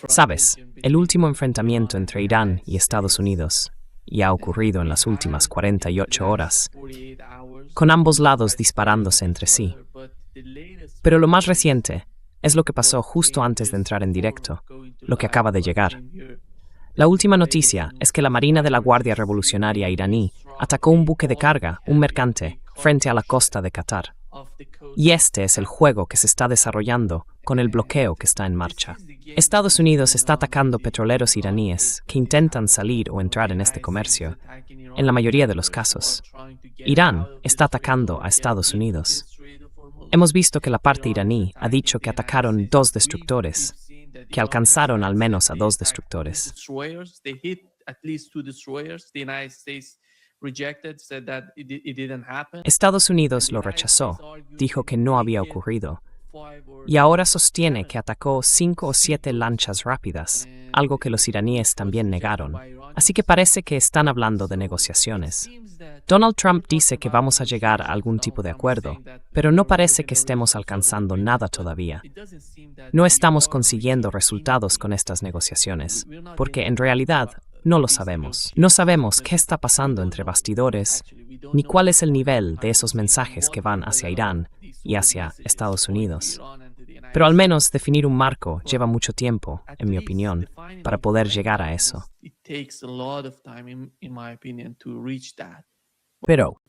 Sabes, el último enfrentamiento entre Irán y Estados Unidos, y ha ocurrido en las últimas 48 horas, con ambos lados disparándose entre sí. Pero lo más reciente es lo que pasó justo antes de entrar en directo, lo que acaba de llegar. La última noticia es que la Marina de la Guardia Revolucionaria iraní atacó un buque de carga, un mercante, frente a la costa de Qatar. Y este es el juego que se está desarrollando con el bloqueo que está en marcha. Estados Unidos está atacando petroleros iraníes que intentan salir o entrar en este comercio, en la mayoría de los casos. Irán está atacando a Estados Unidos. Hemos visto que la parte iraní ha dicho que atacaron 2 destructores, que alcanzaron al menos a 2 destructores. Estados Unidos lo rechazó, dijo que no había ocurrido, y ahora sostiene que atacó 5 o 7 lanchas rápidas, algo que los iraníes también negaron. Así que parece que están hablando de negociaciones. Donald Trump dice que vamos a llegar a algún tipo de acuerdo, pero no parece que estemos alcanzando nada todavía. No estamos consiguiendo resultados con estas negociaciones, porque en realidad no lo sabemos. No sabemos qué está pasando entre bastidores, ni cuál es el nivel de esos mensajes que van hacia Irán y hacia Estados Unidos. Pero al menos definir un marco lleva mucho tiempo, en mi opinión, para poder llegar a eso. Pero,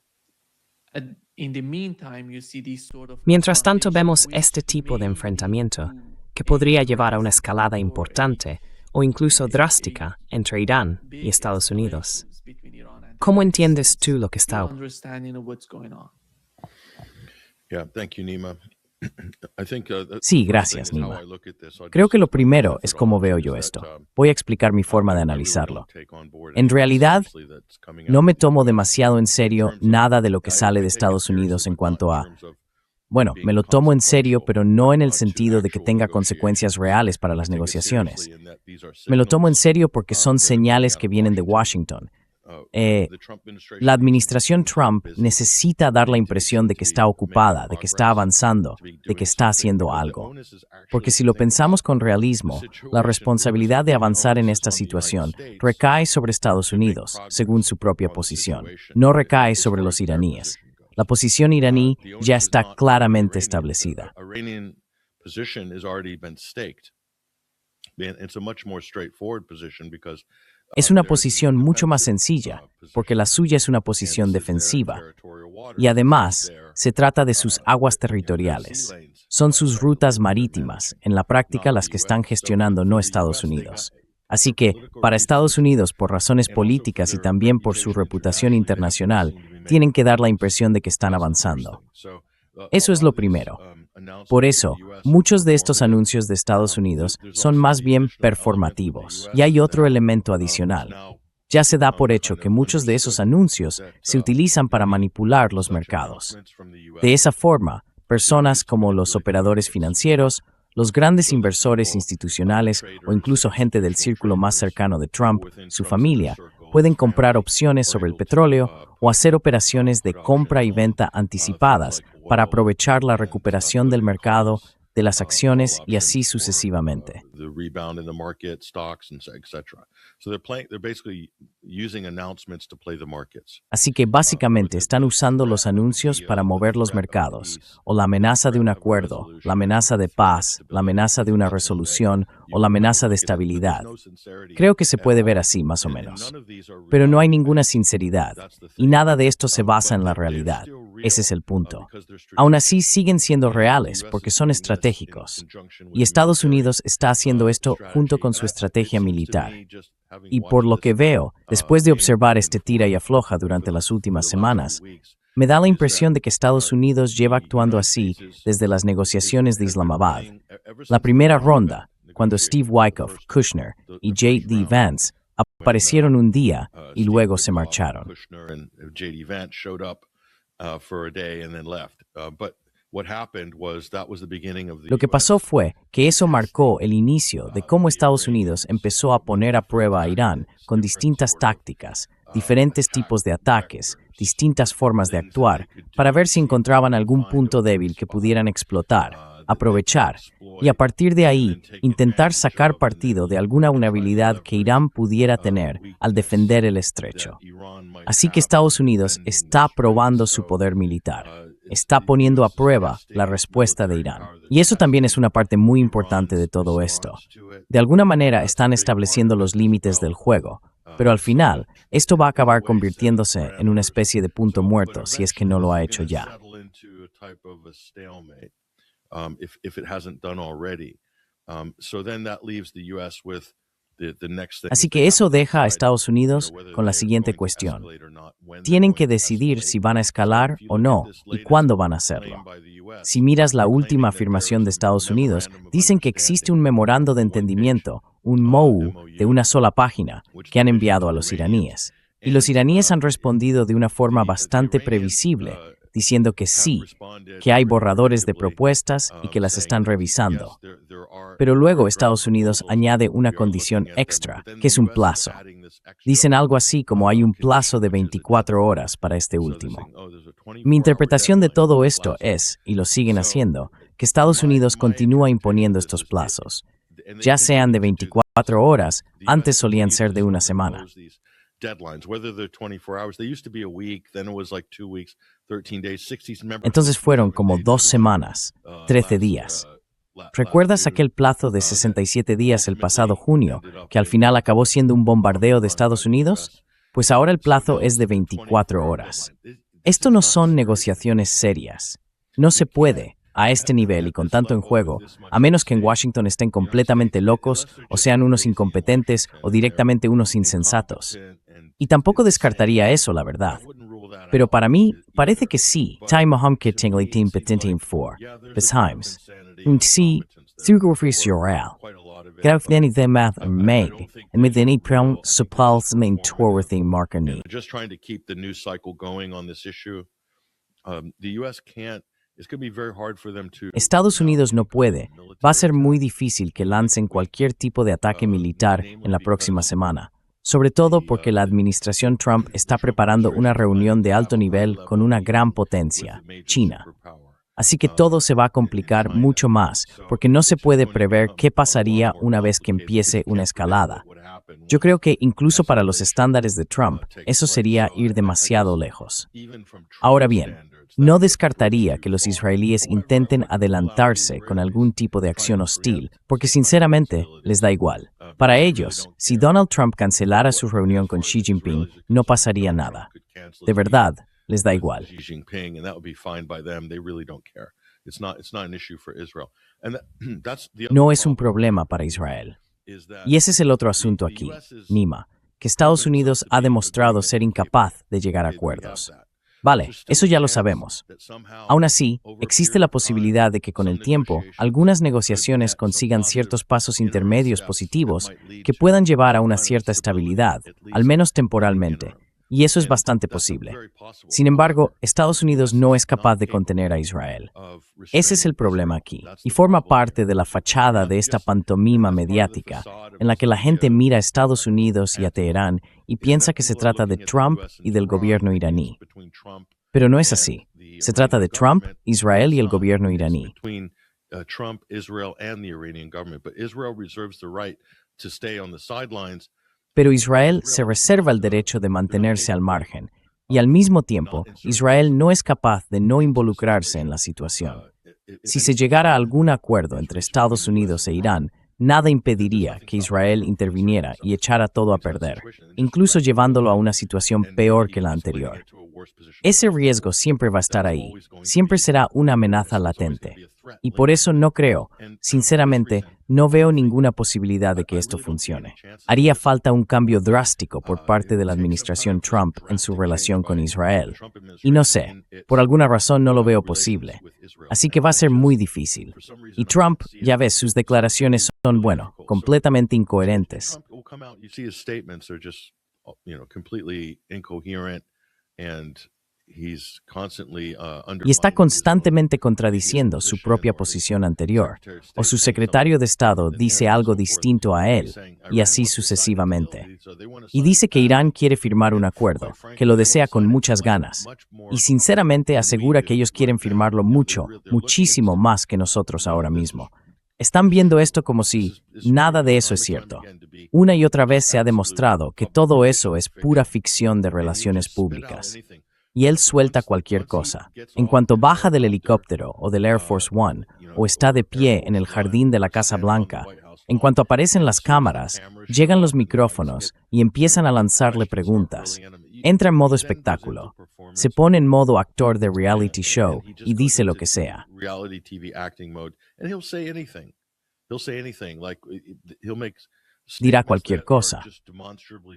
mientras tanto vemos este tipo de enfrentamiento, que podría llevar a una escalada importante o incluso drástica entre Irán y Estados Unidos. ¿Cómo entiendes tú lo que está ocurriendo? Sí, gracias, Nima. Creo que lo primero es cómo veo yo esto. Voy a explicar mi forma de analizarlo. En realidad, no me tomo demasiado en serio nada de lo que sale de Estados Unidos en cuanto a... Bueno, me lo tomo en serio, pero no en el sentido de que tenga consecuencias reales para las negociaciones. Me lo tomo en serio porque son señales que vienen de Washington. La administración Trump necesita dar la impresión de que está ocupada, de que está avanzando, de que está haciendo algo. Porque si lo pensamos con realismo, la responsabilidad de avanzar en esta situación recae sobre Estados Unidos, según su propia posición. No recae sobre los iraníes. La posición iraní ya está claramente establecida. Es una posición mucho más sencilla, porque la suya es una posición defensiva. Y además, se trata de sus aguas territoriales. Son sus rutas marítimas, en la práctica las que están gestionando no Estados Unidos. Así que, para Estados Unidos, por razones políticas y también por su reputación internacional, tienen que dar la impresión de que están avanzando. Eso es lo primero. Por eso, muchos de estos anuncios de Estados Unidos son más bien performativos. Y hay otro elemento adicional. Ya se da por hecho que muchos de esos anuncios se utilizan para manipular los mercados. De esa forma, personas como los operadores financieros, los grandes inversores institucionales o incluso gente del círculo más cercano de Trump, su familia, pueden comprar opciones sobre el petróleo o hacer operaciones de compra y venta anticipadas para aprovechar la recuperación del mercado, de las acciones y así sucesivamente. Así que básicamente están usando los anuncios para mover los mercados, o la amenaza de un acuerdo, la amenaza de paz, la amenaza de una resolución o la amenaza de estabilidad. Creo que se puede ver así, más o menos. Pero no hay ninguna sinceridad, y nada de esto se basa en la realidad. Ese es el punto. Aún así, siguen siendo reales porque son estratégicos. Y Estados Unidos está haciendo esto junto con su estrategia militar. Y por lo que veo, después de observar este tira y afloja durante las últimas semanas, me da la impresión de que Estados Unidos lleva actuando así desde las negociaciones de Islamabad. La primera ronda, cuando Steve Witkoff, Kushner y J.D. Vance aparecieron un día y luego se marcharon. Lo que pasó fue que eso marcó el inicio de cómo Estados Unidos empezó a poner a prueba a Irán con distintas tácticas, diferentes tipos de ataques, distintas formas de actuar, para ver si encontraban algún punto débil que pudieran explotar, aprovechar y a partir de ahí intentar sacar partido de alguna vulnerabilidad que Irán pudiera tener al defender el estrecho. Así que Estados Unidos está probando su poder militar, está poniendo a prueba la respuesta de Irán. Y eso también es una parte muy importante de todo esto. De alguna manera están estableciendo los límites del juego, pero al final, esto va a acabar convirtiéndose en una especie de punto muerto si es que no lo ha hecho ya. Así que eso deja a Estados Unidos con la siguiente cuestión. Tienen que decidir si van a escalar o no y cuándo van a hacerlo. Si miras la última afirmación de Estados Unidos, dicen que existe un memorando de entendimiento, un MOU de una sola página, que han enviado a los iraníes. Y los iraníes han respondido de una forma bastante previsible, diciendo que sí, que hay borradores de propuestas y que las están revisando. Pero luego Estados Unidos añade una condición extra, que es un plazo. Dicen algo así como hay un plazo de 24 horas para este último. Mi interpretación de todo esto es, y lo siguen haciendo, que Estados Unidos continúa imponiendo estos plazos. Ya sean de 24 horas, antes solían ser de una semana. Entonces fueron como 2 semanas, 13 días. ¿Recuerdas aquel plazo de 67 días el pasado junio, que al final acabó siendo un bombardeo de Estados Unidos? Pues ahora el plazo es de 24 horas. Esto no son negociaciones serias. No se puede, a este nivel y con tanto en juego, a menos que en Washington estén completamente locos o sean unos incompetentes o directamente unos insensatos. Y tampoco descartaría eso, la verdad. Pero para mí, parece que sí. Time Mohammed Tingley Team Petitin 4. Besides, sí, Thugofris Yoral. Graaf Denny the Math and Meg, and with any proud suppals main tour with the market. Just trying to keep the news cycle going on this issue. The U.S. can't. Estados Unidos no puede. Va a ser muy difícil que lancen cualquier tipo de ataque militar en la próxima semana, sobre todo porque la administración Trump está preparando una reunión de alto nivel con una gran potencia, China. Así que todo se va a complicar mucho más, porque no se puede prever qué pasaría una vez que empiece una escalada. Yo creo que incluso para los estándares de Trump, eso sería ir demasiado lejos. Ahora bien, no descartaría que los israelíes intenten adelantarse con algún tipo de acción hostil, porque sinceramente les da igual. Para ellos, si Donald Trump cancelara su reunión con Xi Jinping, no pasaría nada. De verdad, les da igual. No es un problema para Israel. Y ese es el otro asunto aquí, Nima, que Estados Unidos ha demostrado ser incapaz de llegar a acuerdos. Vale, eso ya lo sabemos. Aún así, existe la posibilidad de que con el tiempo, algunas negociaciones consigan ciertos pasos intermedios positivos que puedan llevar a una cierta estabilidad, al menos temporalmente, y eso es bastante posible. Sin embargo, Estados Unidos no es capaz de contener a Israel. Ese es el problema aquí, y forma parte de la fachada de esta pantomima mediática, en la que la gente mira a Estados Unidos y a Teherán y piensa que se trata de Trump y del gobierno iraní. Pero no es así. Se trata de Trump, Israel y el gobierno iraní. Pero Israel se reserva el derecho de mantenerse al margen, y al mismo tiempo, Israel no es capaz de no involucrarse en la situación. Si se llegara a algún acuerdo entre Estados Unidos e Irán, nada impediría que Israel interviniera y echara todo a perder, incluso llevándolo a una situación peor que la anterior. Ese riesgo siempre va a estar ahí, siempre será una amenaza latente. Y por eso no creo, sinceramente, no veo ninguna posibilidad de que esto funcione. Haría falta un cambio drástico por parte de la administración Trump en su relación con Israel. Y no sé, por alguna razón no lo veo posible. Así que va a ser muy difícil. Y Trump, ya ves, sus declaraciones son, bueno, completamente incoherentes. Y está constantemente contradiciendo su propia posición anterior, o su secretario de Estado dice algo distinto a él, y así sucesivamente. Y dice que Irán quiere firmar un acuerdo, que lo desea con muchas ganas, y sinceramente asegura que ellos quieren firmarlo mucho, muchísimo más que nosotros ahora mismo. Están viendo esto como si nada de eso es cierto. Una y otra vez se ha demostrado que todo eso es pura ficción de relaciones públicas. Y él suelta cualquier cosa. En cuanto baja del helicóptero o del Air Force One, o está de pie en el jardín de la Casa Blanca, en cuanto aparecen las cámaras, llegan los micrófonos y empiezan a lanzarle preguntas. Entra en modo espectáculo. Se pone en modo actor de reality show y dice lo que sea. Dirá cualquier cosa.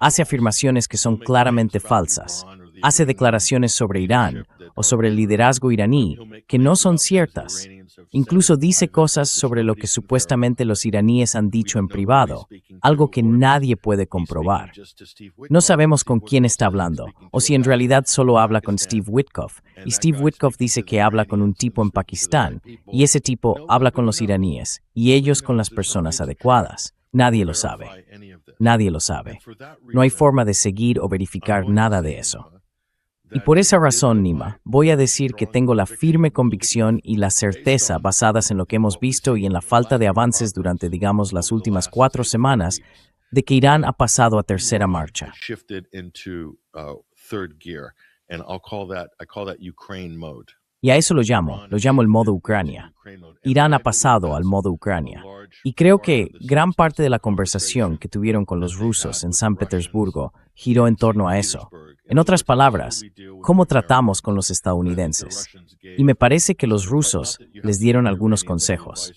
Hace afirmaciones que son claramente falsas. Hace declaraciones sobre Irán o sobre el liderazgo iraní que no son ciertas. Incluso dice cosas sobre lo que supuestamente los iraníes han dicho en privado, algo que nadie puede comprobar. No sabemos con quién está hablando, o si en realidad solo habla con Steve Witkoff, y Steve Witkoff dice que habla con un tipo en Pakistán, y ese tipo habla con los iraníes, y ellos con las personas adecuadas. Nadie lo sabe. Nadie lo sabe. No hay forma de seguir o verificar nada de eso. Y por esa razón, Nima, voy a decir que tengo la firme convicción y la certeza basadas en lo que hemos visto y en la falta de avances durante, digamos, las últimas 4 semanas, de que Irán ha pasado a tercera marcha. Y a eso lo llamo el modo Ucrania. Irán ha pasado al modo Ucrania. Y creo que gran parte de la conversación que tuvieron con los rusos en San Petersburgo giró en torno a eso. En otras palabras, ¿cómo tratamos con los estadounidenses? Y me parece que los rusos les dieron algunos consejos.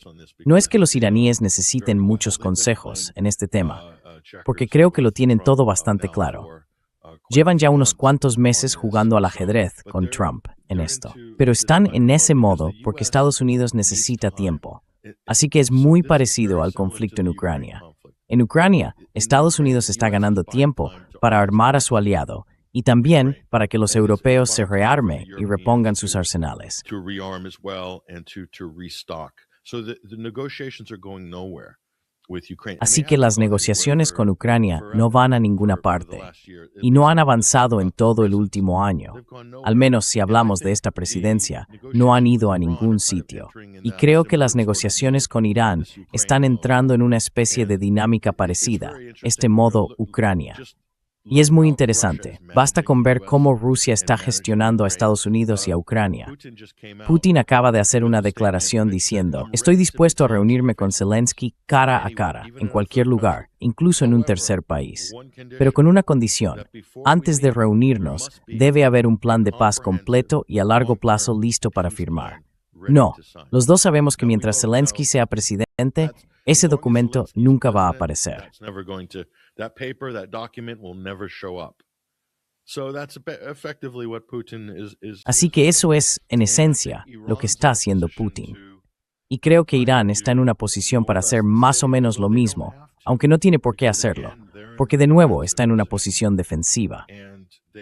No es que los iraníes necesiten muchos consejos en este tema, porque creo que lo tienen todo bastante claro. Llevan ya unos cuantos meses jugando al ajedrez con Trump en esto, pero están en ese modo porque Estados Unidos necesita tiempo. Así que es muy parecido al conflicto en Ucrania. En Ucrania, Estados Unidos está ganando tiempo para armar a su aliado y también para que los europeos se rearmen y repongan sus arsenales. Así que las negociaciones con Ucrania no van a ninguna parte y no han avanzado en todo el último año. Al menos si hablamos de esta presidencia, no han ido a ningún sitio. Y creo que las negociaciones con Irán están entrando en una especie de dinámica parecida, este modo Ucrania. Y es muy interesante. Basta con ver cómo Rusia está gestionando a Estados Unidos y a Ucrania. Putin acaba de hacer una declaración diciendo: estoy dispuesto a reunirme con Zelensky cara a cara, en cualquier lugar, incluso en un tercer país. Pero con una condición. Antes de reunirnos, debe haber un plan de paz completo y a largo plazo listo para firmar. No, los dos sabemos que mientras Zelensky sea presidente, ese documento nunca va a aparecer. Así que eso es, en esencia, lo que está haciendo Putin. Y creo que Irán está en una posición para hacer más o menos lo mismo, aunque no tiene por qué hacerlo, porque de nuevo está en una posición defensiva.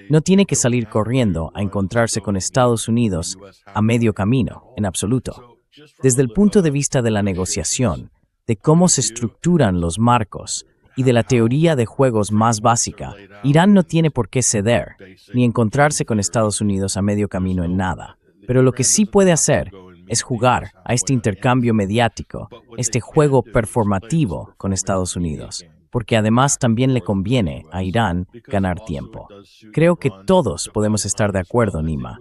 No tiene que salir corriendo a encontrarse con Estados Unidos a medio camino, en absoluto. Desde el punto de vista de la negociación, de cómo se estructuran los marcos y de la teoría de juegos más básica, Irán no tiene por qué ceder, ni encontrarse con Estados Unidos a medio camino en nada. Pero lo que sí puede hacer es jugar a este intercambio mediático, este juego performativo con Estados Unidos, porque además también le conviene a Irán ganar tiempo. Creo que todos podemos estar de acuerdo, Nima,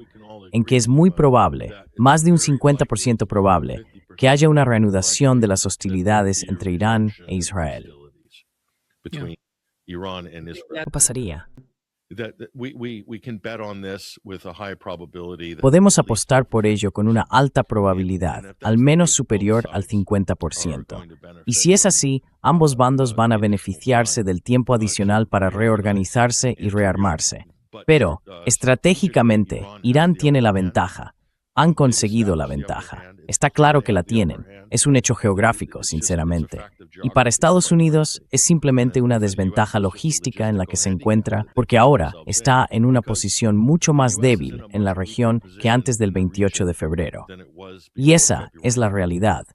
en que es muy probable, más de un 50% probable, que haya una reanudación de las hostilidades entre Irán e Israel. ¿Qué pasaría? Podemos apostar por ello con una alta probabilidad, al menos superior al 50%. Y si es así, ambos bandos van a beneficiarse del tiempo adicional para reorganizarse y rearmarse. Pero, estratégicamente, Irán tiene la ventaja. Han conseguido la ventaja. Está claro que la tienen. Es un hecho geográfico, sinceramente. Y para Estados Unidos es simplemente una desventaja logística en la que se encuentra porque ahora está en una posición mucho más débil en la región que antes del 28 de febrero. Y esa es la realidad.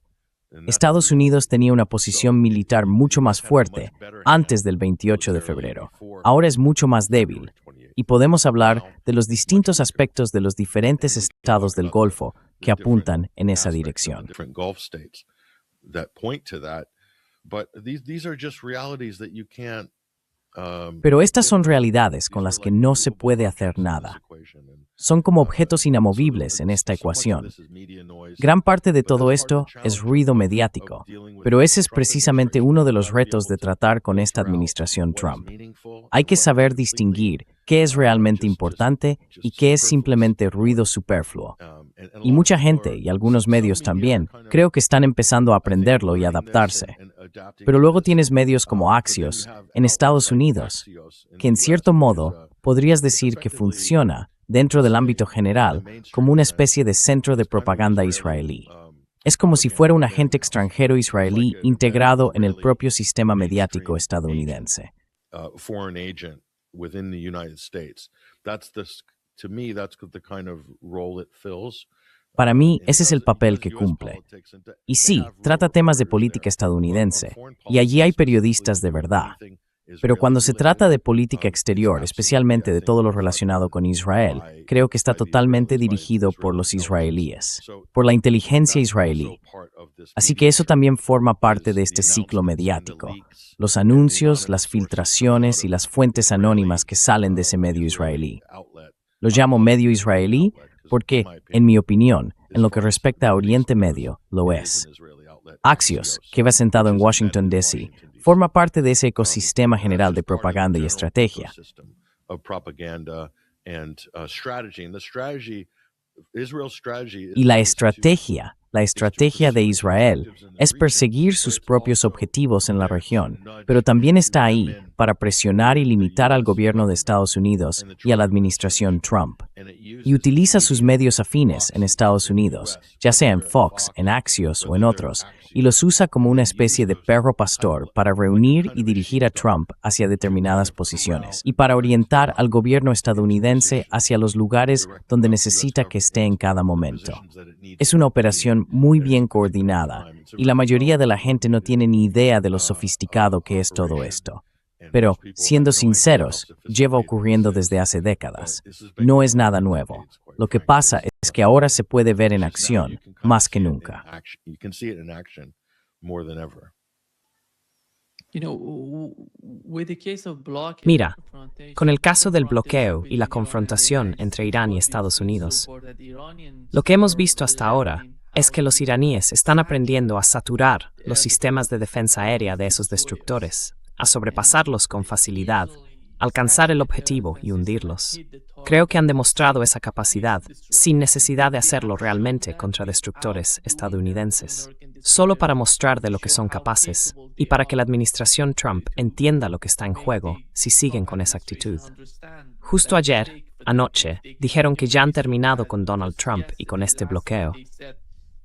Estados Unidos tenía una posición militar mucho más fuerte antes del 28 de febrero. Ahora es mucho más débil. Y podemos hablar de los distintos aspectos de los diferentes estados del Golfo que apuntan en esa dirección. Pero estas son realidades con las que no se puede hacer nada. Son como objetos inamovibles en esta ecuación. Gran parte de todo esto es ruido mediático, pero ese es precisamente uno de los retos de tratar con esta administración Trump. Hay que saber distinguir qué es realmente importante y qué es simplemente ruido superfluo. Y mucha gente, y algunos medios también, creo que están empezando a aprenderlo y adaptarse. Pero luego tienes medios como Axios en Estados Unidos, que en cierto modo podrías decir que funciona dentro del ámbito general como una especie de centro de propaganda israelí. Es como si fuera un agente extranjero israelí integrado en el propio sistema mediático estadounidense. Para mí, ese es el papel que cumple. Y sí, trata temas de política estadounidense, y allí hay periodistas de verdad. Pero cuando se trata de política exterior, especialmente de todo lo relacionado con Israel, creo que está totalmente dirigido por los israelíes, por la inteligencia israelí. Así que eso también forma parte de este ciclo mediático. Los anuncios, las filtraciones y las fuentes anónimas que salen de ese medio israelí. Lo llamo medio israelí porque, en mi opinión, en lo que respecta a Oriente Medio, lo es. Axios, que va sentado en Washington, D.C., forma parte de ese ecosistema general de propaganda y estrategia. Y la estrategia de Israel es perseguir sus propios objetivos en la región, pero también está ahí para presionar y limitar al gobierno de Estados Unidos y a la administración Trump. Y utiliza sus medios afines en Estados Unidos, ya sea en Fox, en Axios o en otros, y los usa como una especie de perro pastor para reunir y dirigir a Trump hacia determinadas posiciones y para orientar al gobierno estadounidense hacia los lugares donde necesita que esté en cada momento. Es una operación muy bien coordinada y la mayoría de la gente no tiene ni idea de lo sofisticado que es todo esto. Pero, siendo sinceros, lleva ocurriendo desde hace décadas. No es nada nuevo. Lo que pasa es que ahora se puede ver en acción más que nunca. Mira, con el caso del bloqueo y la confrontación entre Irán y Estados Unidos, lo que hemos visto hasta ahora es que los iraníes están aprendiendo a saturar los sistemas de defensa aérea de esos destructores, a sobrepasarlos con facilidad, alcanzar el objetivo y hundirlos. Creo que han demostrado esa capacidad sin necesidad de hacerlo realmente contra destructores estadounidenses, solo para mostrar de lo que son capaces y para que la administración Trump entienda lo que está en juego si siguen con esa actitud. Justo anoche, dijeron que ya han terminado con Donald Trump y con este bloqueo.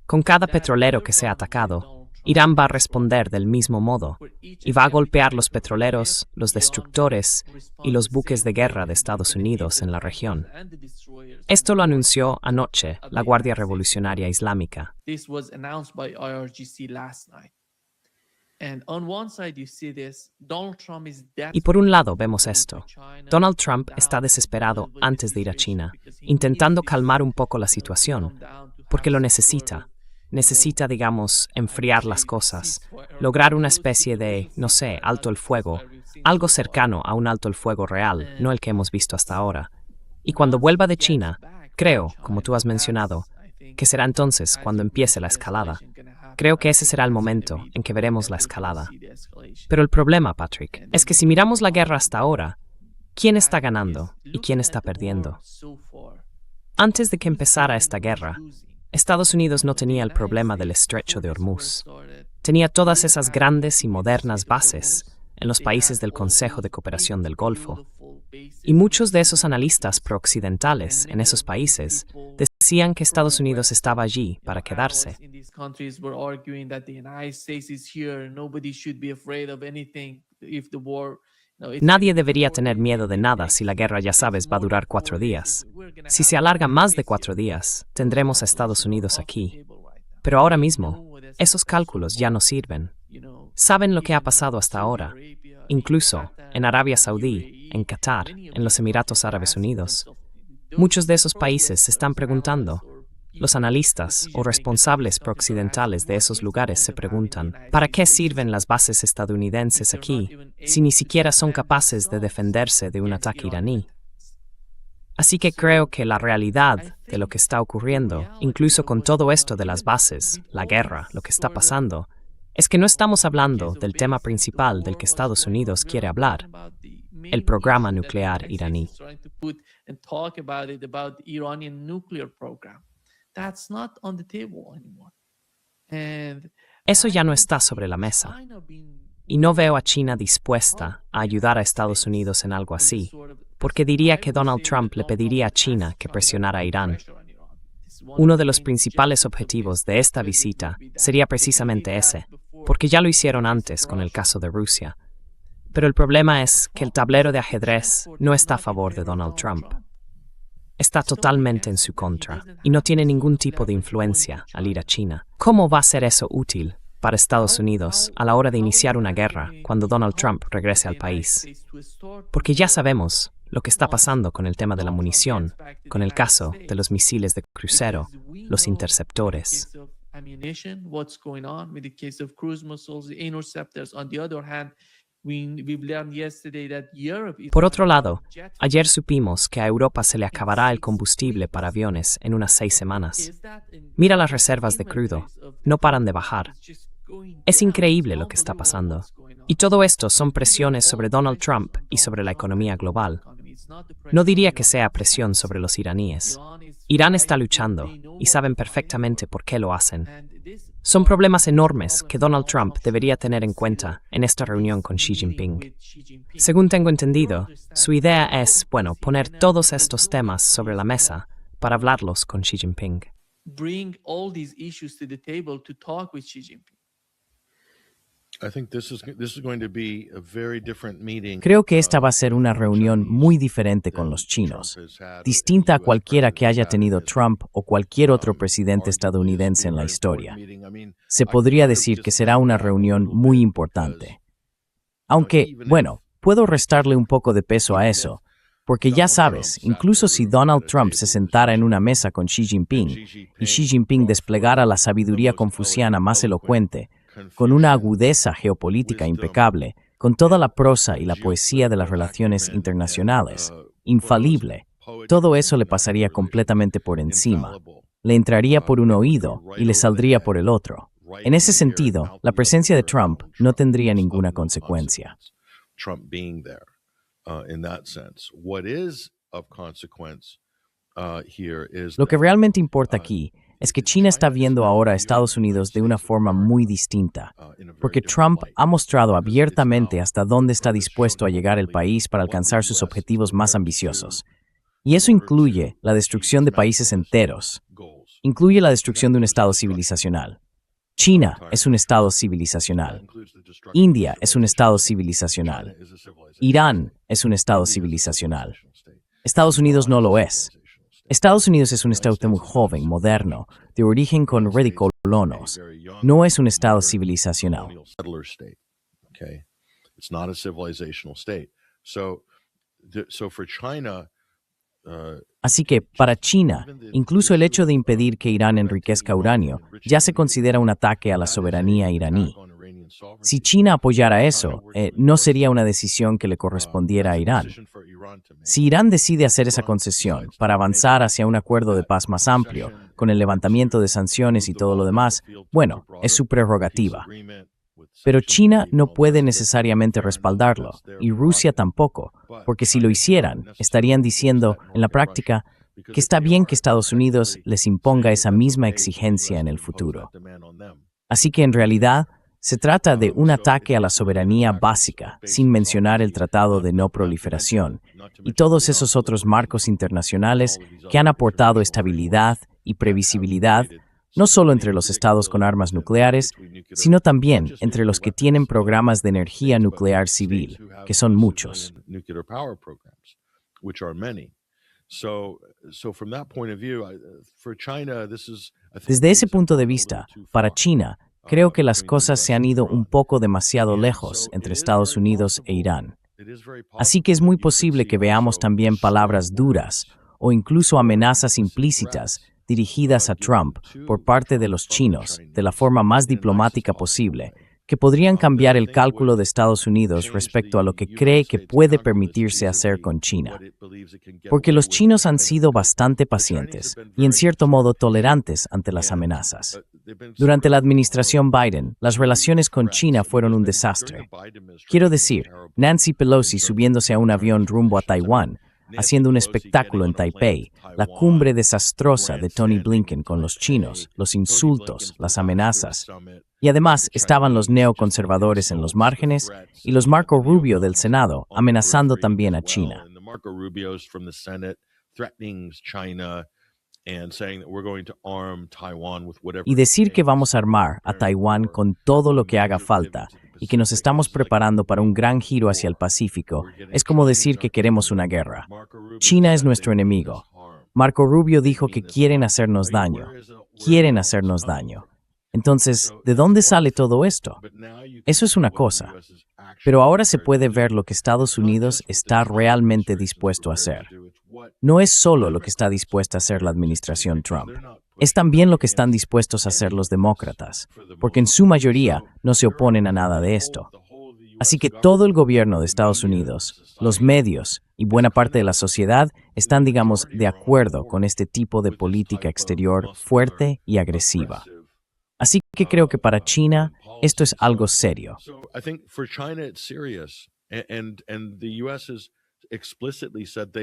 Con cada petrolero que sea atacado, Irán va a responder del mismo modo y va a golpear los petroleros, los destructores y los buques de guerra de Estados Unidos en la región. Esto lo anunció anoche la Guardia Revolucionaria Islámica. Y por un lado vemos esto. Donald Trump está desesperado antes de ir a China, intentando calmar un poco la situación, porque lo necesita. Necesita, digamos, enfriar las cosas, lograr una especie de, no sé, alto el fuego, algo cercano a un alto el fuego real, no el que hemos visto hasta ahora. Y cuando vuelva de China, creo, como tú has mencionado, que será entonces cuando empiece la escalada. Creo que ese será el momento en que veremos la escalada. Pero el problema, Patrick, es que si miramos la guerra hasta ahora, ¿quién está ganando y quién está perdiendo? Antes de que empezara esta guerra, Estados Unidos no tenía el problema del estrecho de Hormuz. Tenía todas esas grandes y modernas bases en los países del Consejo de Cooperación del Golfo. Y muchos de esos analistas prooccidentales en esos países decían que Estados Unidos estaba allí para quedarse. Nadie debería tener miedo de nada si la guerra, ya sabes, va a durar 4 días. Si se alarga más de 4 días, tendremos a Estados Unidos aquí. Pero ahora mismo, esos cálculos ya no sirven. ¿Saben lo que ha pasado hasta ahora? Incluso en Arabia Saudí, en Qatar, en los Emiratos Árabes Unidos. Muchos de esos países se están preguntando. Los analistas o responsables prooccidentales de esos lugares se preguntan, ¿para qué sirven las bases estadounidenses aquí si ni siquiera son capaces de defenderse de un ataque iraní? Así que creo que la realidad de lo que está ocurriendo, incluso con todo esto de las bases, la guerra, lo que está pasando, es que no estamos hablando del tema principal del que Estados Unidos quiere hablar, el programa nuclear iraní. Eso ya no está sobre la mesa. Y no veo a China dispuesta a ayudar a Estados Unidos en algo así, porque diría que Donald Trump le pediría a China que presionara a Irán. Uno de los principales objetivos de esta visita sería precisamente ese, porque ya lo hicieron antes con el caso de Rusia. Pero el problema es que el tablero de ajedrez no está a favor de Donald Trump. Está totalmente en su contra y no tiene ningún tipo de influencia al ir a China. ¿Cómo va a ser eso útil para Estados Unidos a la hora de iniciar una guerra cuando Donald Trump regrese al país? Porque ya sabemos lo que está pasando con el tema de la munición, con el caso de los misiles de crucero, los interceptores. Por otro lado, ayer supimos que a Europa se le acabará el combustible para aviones en unas 6 semanas. Mira las reservas de crudo, no paran de bajar. Es increíble lo que está pasando. Y todo esto son presiones sobre Donald Trump y sobre la economía global. No diría que sea presión sobre los iraníes. Irán está luchando y saben perfectamente por qué lo hacen. Son problemas enormes que Donald Trump debería tener en cuenta en esta reunión con Xi Jinping. Según tengo entendido, su idea es, poner todos estos temas sobre la mesa para hablarlos con Xi Jinping. Creo que esta va a ser una reunión muy diferente con los chinos, distinta a cualquiera que haya tenido Trump o cualquier otro presidente estadounidense en la historia. Se podría decir que será una reunión muy importante. Aunque, puedo restarle un poco de peso a eso, porque ya sabes, incluso si Donald Trump se sentara en una mesa con Xi Jinping y Xi Jinping desplegara la sabiduría confuciana más elocuente, con una agudeza geopolítica impecable, con toda la prosa y la poesía de las relaciones internacionales, infalible, todo eso le pasaría completamente por encima. Le entraría por un oído y le saldría por el otro. En ese sentido, la presencia de Trump no tendría ninguna consecuencia. Lo que realmente importa aquí es que China está viendo ahora a Estados Unidos de una forma muy distinta, porque Trump ha mostrado abiertamente hasta dónde está dispuesto a llegar el país para alcanzar sus objetivos más ambiciosos. Y eso incluye la destrucción de países enteros, incluye la destrucción de un Estado civilizacional. China es un Estado civilizacional. India es un Estado civilizacional. Irán es un Estado civilizacional. Estados Unidos no lo es. Estados Unidos es un Estado muy joven, moderno, de origen con colonos. No es un Estado civilizacional. Así que, para China, incluso el hecho de impedir que Irán enriquezca uranio ya se considera un ataque a la soberanía iraní. Si China apoyara eso, no sería una decisión que le correspondiera a Irán. Si Irán decide hacer esa concesión para avanzar hacia un acuerdo de paz más amplio, con el levantamiento de sanciones y todo lo demás, es su prerrogativa. Pero China no puede necesariamente respaldarlo, y Rusia tampoco, porque si lo hicieran, estarían diciendo, en la práctica, que está bien que Estados Unidos les imponga esa misma exigencia en el futuro. Así que en realidad, Se trata de un ataque a la soberanía básica, sin mencionar el Tratado de No Proliferación y todos esos otros marcos internacionales que han aportado estabilidad y previsibilidad no solo entre los estados con armas nucleares, sino también entre los que tienen programas de energía nuclear civil, que son muchos. Desde ese punto de vista, para China, creo que las cosas se han ido un poco demasiado lejos entre Estados Unidos e Irán. Así que es muy posible que veamos también palabras duras o incluso amenazas implícitas dirigidas a Trump por parte de los chinos de la forma más diplomática posible, que podrían cambiar el cálculo de Estados Unidos respecto a lo que cree que puede permitirse hacer con China. Porque los chinos han sido bastante pacientes y en cierto modo tolerantes ante las amenazas. Durante la administración Biden, las relaciones con China fueron un desastre. Quiero decir, Nancy Pelosi subiéndose a un avión rumbo a Taiwán, haciendo un espectáculo en Taipei, la cumbre desastrosa de Tony Blinken con los chinos, los insultos, las amenazas. Y además estaban los neoconservadores en los márgenes y los Marco Rubio del Senado amenazando también a China. Y decir que vamos a armar a Taiwán con todo lo que haga falta y que nos estamos preparando para un gran giro hacia el Pacífico es como decir que queremos una guerra. China es nuestro enemigo. Marco Rubio dijo que quieren hacernos daño. Quieren hacernos daño. Entonces, ¿de dónde sale todo esto? Eso es una cosa. Pero ahora se puede ver lo que Estados Unidos está realmente dispuesto a hacer. No es solo lo que está dispuesta a hacer la administración Trump. Es también lo que están dispuestos a hacer los demócratas, porque en su mayoría no se oponen a nada de esto. Así que todo el gobierno de Estados Unidos, los medios y buena parte de la sociedad están, digamos, de acuerdo con este tipo de política exterior fuerte y agresiva. Así que creo que para China esto es algo serio.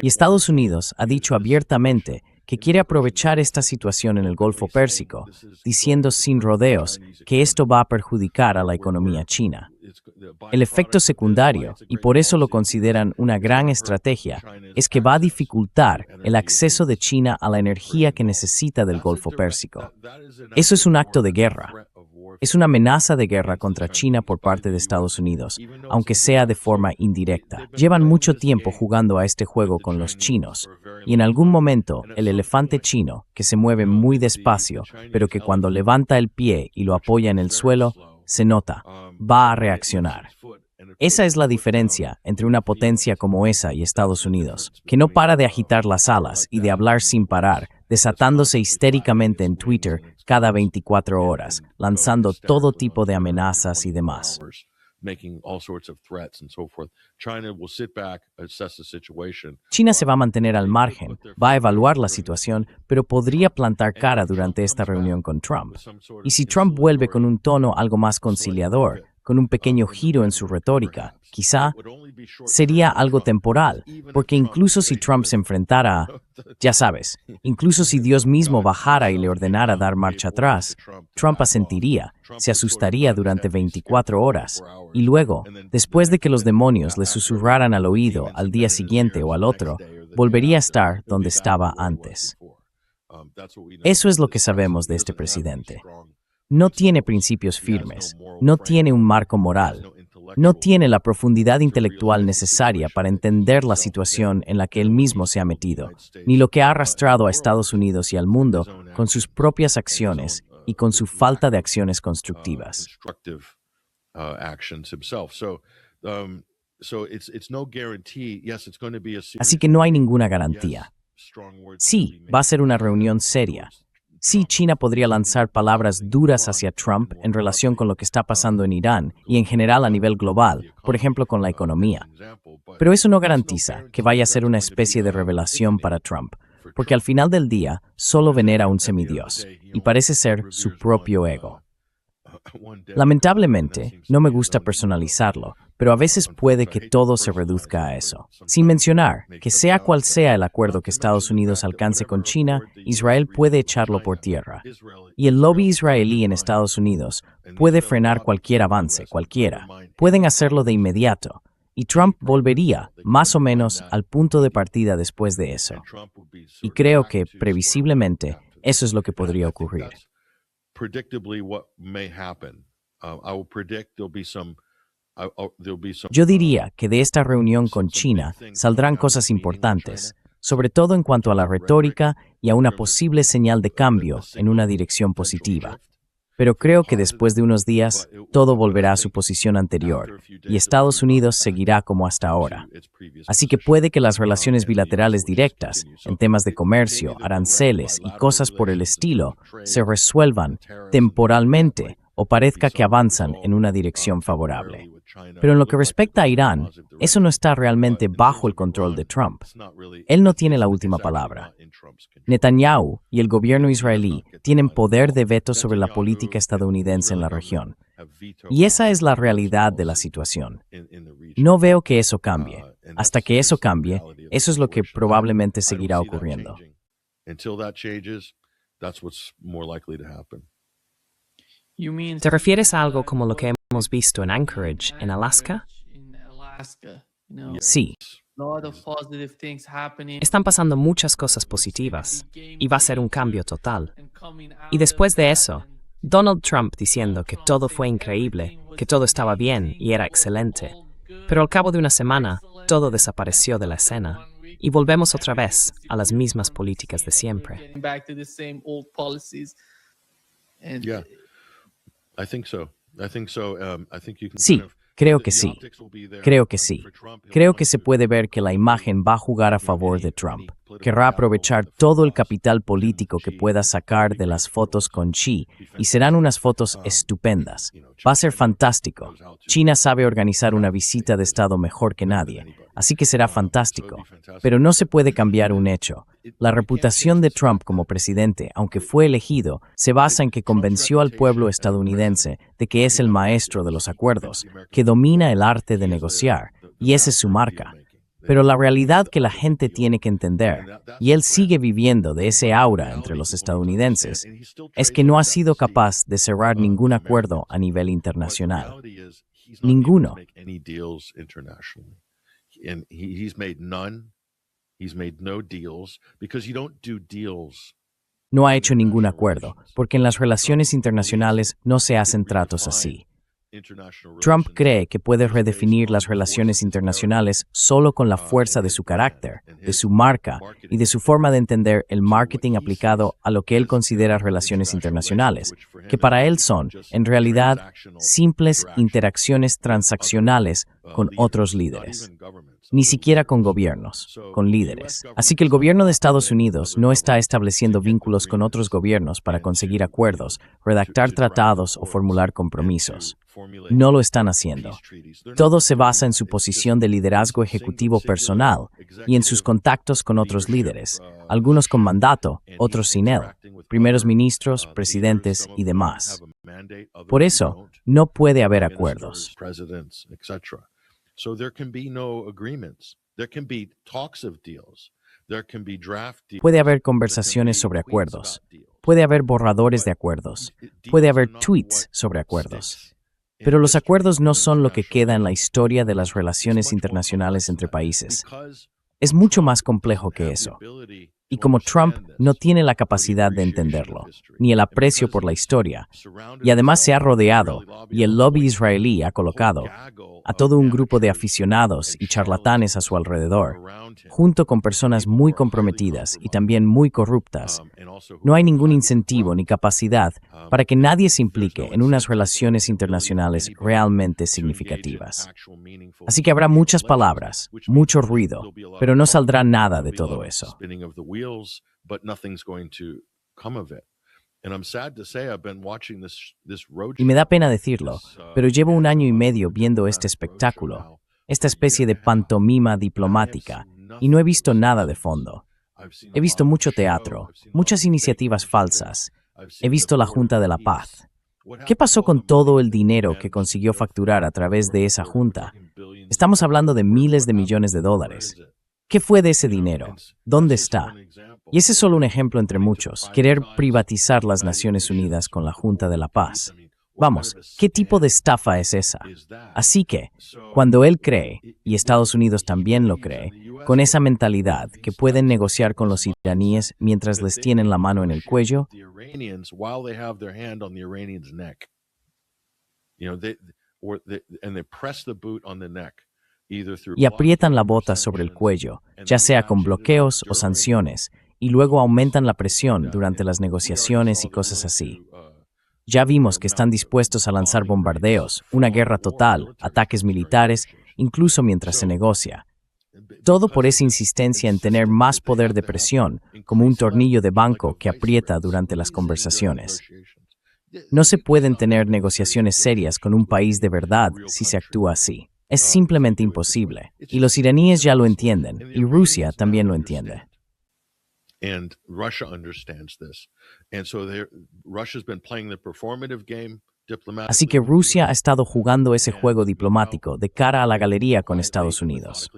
Y Estados Unidos ha dicho abiertamente que quiere aprovechar esta situación en el Golfo Pérsico, diciendo sin rodeos que esto va a perjudicar a la economía china. El efecto secundario, y por eso lo consideran una gran estrategia, es que va a dificultar el acceso de China a la energía que necesita del Golfo Pérsico. Eso es un acto de guerra. Es una amenaza de guerra contra China por parte de Estados Unidos, aunque sea de forma indirecta. Llevan mucho tiempo jugando a este juego con los chinos, y en algún momento el elefante chino, que se mueve muy despacio, pero que cuando levanta el pie y lo apoya en el suelo, se nota, va a reaccionar. Esa es la diferencia entre una potencia como esa y Estados Unidos, que no para de agitar las alas y de hablar sin parar, desatándose histéricamente en Twitter cada 24 horas, lanzando todo tipo de amenazas y demás. China se va a mantener al margen, va a evaluar la situación, pero podría plantar cara durante esta reunión con Trump. Y si Trump vuelve con un tono algo más conciliador, con un pequeño giro en su retórica, quizá sería algo temporal, porque incluso si Trump se enfrentara a, ya sabes, incluso si Dios mismo bajara y le ordenara dar marcha atrás, Trump asentiría, se asustaría durante 24 horas, y luego, después de que los demonios le susurraran al oído al día siguiente o al otro, volvería a estar donde estaba antes. Eso es lo que sabemos de este presidente. No tiene principios firmes, no tiene un marco moral, no tiene la profundidad intelectual necesaria para entender la situación en la que él mismo se ha metido, ni lo que ha arrastrado a Estados Unidos y al mundo con sus propias acciones y con su falta de acciones constructivas. Así que no hay ninguna garantía. Sí, va a ser una reunión seria. Sí, China podría lanzar palabras duras hacia Trump en relación con lo que está pasando en Irán y en general a nivel global, por ejemplo con la economía. Pero eso no garantiza que vaya a ser una especie de revelación para Trump, porque al final del día solo venera a un semidios, y parece ser su propio ego. Lamentablemente, no me gusta personalizarlo, pero a veces puede que todo se reduzca a eso. Sin mencionar que sea cual sea el acuerdo que Estados Unidos alcance con China, Israel puede echarlo por tierra. Y el lobby israelí en Estados Unidos puede frenar cualquier avance, cualquiera. Pueden hacerlo de inmediato. Y Trump volvería, más o menos, al punto de partida después de eso. Y creo que, previsiblemente, eso es lo que podría ocurrir. Yo diría que de esta reunión con China saldrán cosas importantes, sobre todo en cuanto a la retórica y a una posible señal de cambio en una dirección positiva. Pero creo que después de unos días, todo volverá a su posición anterior, y Estados Unidos seguirá como hasta ahora. Así que puede que las relaciones bilaterales directas, en temas de comercio, aranceles y cosas por el estilo, se resuelvan temporalmente o parezca que avanzan en una dirección favorable. Pero en lo que respecta a Irán, eso no está realmente bajo el control de Trump. Él no tiene la última palabra. Netanyahu y el gobierno israelí tienen poder de veto sobre la política estadounidense en la región. Y esa es la realidad de la situación. No veo que eso cambie. Hasta que eso cambie, eso es lo que probablemente seguirá ocurriendo. ¿Te refieres a algo como lo que hemos visto en Anchorage, en Alaska? Sí. Están pasando muchas cosas positivas y va a ser un cambio total. Y después de eso, Donald Trump diciendo que todo fue increíble, que todo estaba bien y era excelente. Pero al cabo de una semana, todo desapareció de la escena y volvemos otra vez a las mismas políticas de siempre. Sí, creo que sí. Creo que sí. Creo que se puede ver que la imagen va a jugar a favor de Trump. Querrá aprovechar todo el capital político que pueda sacar de las fotos con Xi, y serán unas fotos estupendas. Va a ser fantástico. China sabe organizar una visita de Estado mejor que nadie, así que será fantástico. Pero no se puede cambiar un hecho. La reputación de Trump como presidente, aunque fue elegido, se basa en que convenció al pueblo estadounidense de que es el maestro de los acuerdos, que domina el arte de negociar, y esa es su marca. Pero la realidad que la gente tiene que entender, y él sigue viviendo de ese aura entre los estadounidenses, es que no ha sido capaz de cerrar ningún acuerdo a nivel internacional. Ninguno. No ha hecho ningún acuerdo, porque en las relaciones internacionales no se hacen tratos así. Trump cree que puede redefinir las relaciones internacionales solo con la fuerza de su carácter, de su marca y de su forma de entender el marketing aplicado a lo que él considera relaciones internacionales, que para él son, en realidad, simples interacciones transaccionales con otros líderes. Ni siquiera con gobiernos, con líderes. Así que el gobierno de Estados Unidos no está estableciendo vínculos con otros gobiernos para conseguir acuerdos, redactar tratados o formular compromisos. No lo están haciendo. Todo se basa en su posición de liderazgo ejecutivo personal y en sus contactos con otros líderes, algunos con mandato, otros sin él, primeros ministros, presidentes y demás. Por eso, no puede haber acuerdos. Puede haber conversaciones sobre acuerdos. Puede haber borradores de acuerdos. Puede haber tweets sobre acuerdos. Pero los acuerdos no son lo que queda en la historia de las relaciones internacionales entre países. Es mucho más complejo que eso. Y como Trump no tiene la capacidad de entenderlo, ni el aprecio por la historia, y además se ha rodeado, y el lobby israelí ha colocado, a todo un grupo de aficionados y charlatanes a su alrededor, junto con personas muy comprometidas y también muy corruptas, no hay ningún incentivo ni capacidad para que nadie se implique en unas relaciones internacionales realmente significativas. Así que habrá muchas palabras, mucho ruido, pero no saldrá nada de todo eso. Y me da pena decirlo, pero llevo 1 año y medio viendo este espectáculo, esta especie de pantomima diplomática, y no he visto nada de fondo. He visto mucho teatro, muchas iniciativas falsas. He visto la Junta de la Paz. ¿Qué pasó con todo el dinero que consiguió facturar a través de esa junta? Estamos hablando de miles de millones de dólares. ¿Qué fue de ese dinero? ¿Dónde está? Y ese es solo un ejemplo entre muchos, querer privatizar las Naciones Unidas con la Junta de la Paz. Vamos, ¿qué tipo de estafa es esa? Así que, cuando él cree, y Estados Unidos también lo cree, con esa mentalidad que pueden negociar con los iraníes mientras les tienen la mano en el cuello, y aprietan la bota sobre el cuello, ya sea con bloqueos o sanciones, y luego aumentan la presión durante las negociaciones y cosas así. Ya vimos que están dispuestos a lanzar bombardeos, una guerra total, ataques militares, incluso mientras se negocia. Todo por esa insistencia en tener más poder de presión, como un tornillo de banco que aprieta durante las conversaciones. No se pueden tener negociaciones serias con un país de verdad si se actúa así. Es simplemente imposible. Y los iraníes ya lo entienden, y Rusia también lo entiende. And Russia understands this. And so Russia's been playing the performative game diplomatically. Así que Rusia ha estado jugando ese juego diplomático de cara a la galería con Estados Unidos.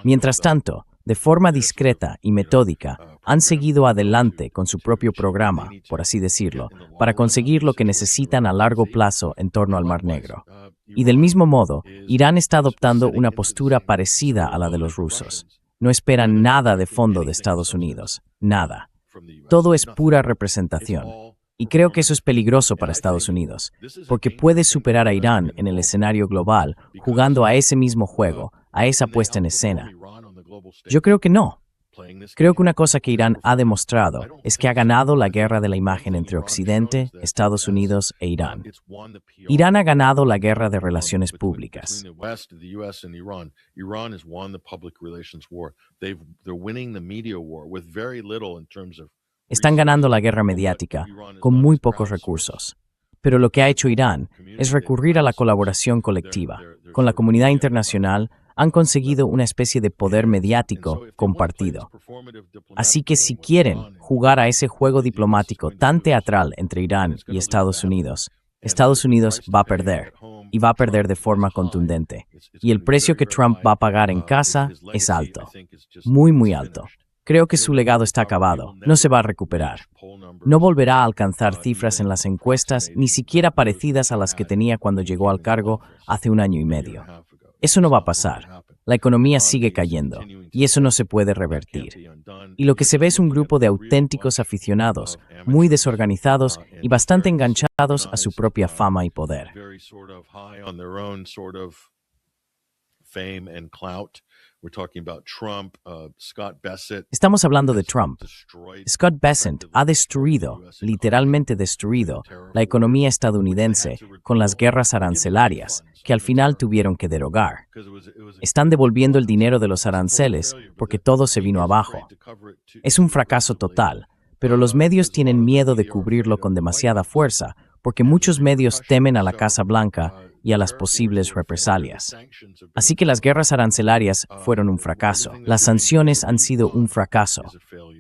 Mientras tanto, de forma discreta y metódica, han seguido adelante con su propio programa, por así decirlo, para conseguir lo que necesitan a largo plazo en torno al Mar Negro. Y del mismo modo, Irán está adoptando una postura parecida a la de los rusos. No esperan nada de fondo de Estados Unidos, nada. Todo es pura representación. Y creo que eso es peligroso para Estados Unidos, porque puede superar a Irán en el escenario global jugando a ese mismo juego, a esa puesta en escena. Yo creo que no. Creo que una cosa que Irán ha demostrado es que ha ganado la guerra de la imagen entre Occidente, Estados Unidos e Irán. Irán ha ganado la guerra de relaciones públicas. Están ganando la guerra mediática con muy pocos recursos. Pero lo que ha hecho Irán es recurrir a la colaboración colectiva. Con la comunidad internacional han conseguido una especie de poder mediático compartido. Así que si quieren jugar a ese juego diplomático tan teatral entre Irán y Estados Unidos va a perder, y va a perder de forma contundente. Y el precio que Trump va a pagar en casa es alto, muy, muy alto. Creo que su legado está acabado, no se va a recuperar. No volverá a alcanzar cifras en las encuestas ni siquiera parecidas a las que tenía cuando llegó al cargo hace un año y medio. Eso no va a pasar. La economía sigue cayendo, y eso no se puede revertir. Y lo que se ve es un grupo de auténticos aficionados, muy desorganizados y bastante enganchados a su propia fama y poder. Estamos hablando de Trump. Scott Bessent ha destruido, literalmente destruido, la economía estadounidense con las guerras arancelarias, que al final tuvieron que derogar. Están devolviendo el dinero de los aranceles porque todo se vino abajo. Es un fracaso total, pero los medios tienen miedo de cubrirlo con demasiada fuerza porque muchos medios temen a la Casa Blanca y a las posibles represalias. Así que las guerras arancelarias fueron un fracaso. Las sanciones han sido un fracaso.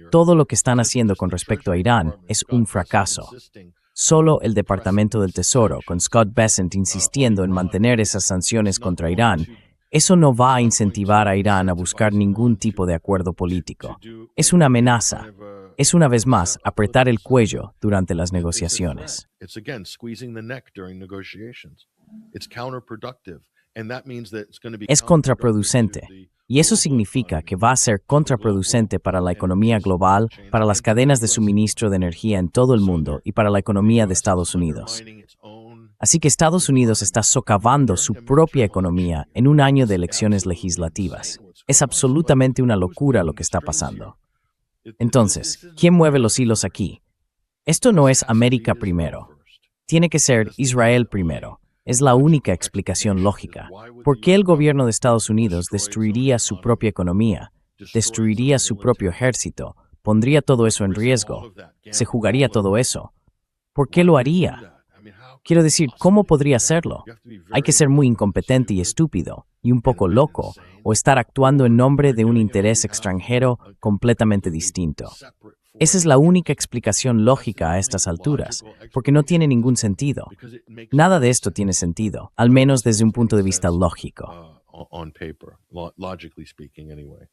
Todo lo que están haciendo con respecto a Irán es un fracaso. Solo el Departamento del Tesoro, con Scott Bessent insistiendo en mantener esas sanciones contra Irán, eso no va a incentivar a Irán a buscar ningún tipo de acuerdo político. Es una amenaza. Es una vez más apretar el cuello durante las negociaciones. Es contraproducente. Y eso significa que va a ser contraproducente para la economía global, para las cadenas de suministro de energía en todo el mundo y para la economía de Estados Unidos. Así que Estados Unidos está socavando su propia economía en un año de elecciones legislativas. Es absolutamente una locura lo que está pasando. Entonces, ¿quién mueve los hilos aquí? Esto no es América primero. Tiene que ser Israel primero. Es la única explicación lógica. ¿Por qué el gobierno de Estados Unidos destruiría su propia economía, destruiría su propio ejército, pondría todo eso en riesgo, se jugaría todo eso? ¿Por qué lo haría? Quiero decir, ¿cómo podría hacerlo? Hay que ser muy incompetente y estúpido, y un poco loco, o estar actuando en nombre de un interés extranjero completamente distinto. Esa es la única explicación lógica a estas alturas, porque no tiene ningún sentido. Nada de esto tiene sentido, al menos desde un punto de vista lógico. On paper, logically speaking, anyway.